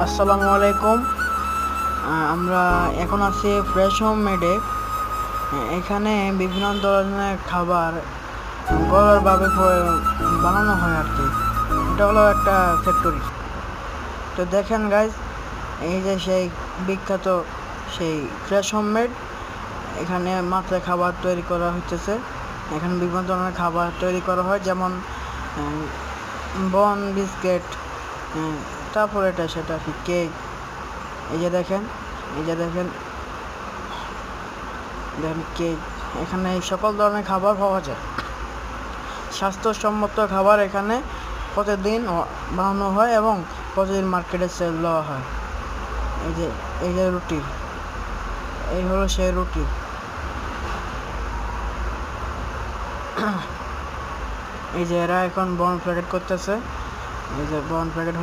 আসসালামু আলাইকুম। আমরা এখন আছি ফ্রেশ হোম মেডে। এখানে বিভিন্ন ধরনের খাবার ঘরোয়াভাবে বানানো হয় আর কি। এটা হলো একটা ফ্যাক্টরি। তো দেখেন গাইজ, এই যে সেই বিখ্যাত সেই ফ্রেশ হোম মেড, এখানে মাত্রা খাবার তৈরি করা হইতেছে। এখানে বিভিন্ন ধরনের খাবার তৈরি করা হয়, যেমন বন বিস্কিট, তারপরে এটা সেটা কি কেক। এই যে দেখেন, দেখেন কেক। এখানে সকল ধরনের খাবার পাওয়া যায়। স্বাস্থ্যসম্মত খাবার এখানে প্রতিদিন বানানো হয় এবং প্রতিদিন মার্কেটে সেল দেওয়া হয়। এই যে রুটি, এই হলো সেই রুটি। এই যে এরা এখন বন প্যাকেট করতেছে। এই যে বন প্যাকেট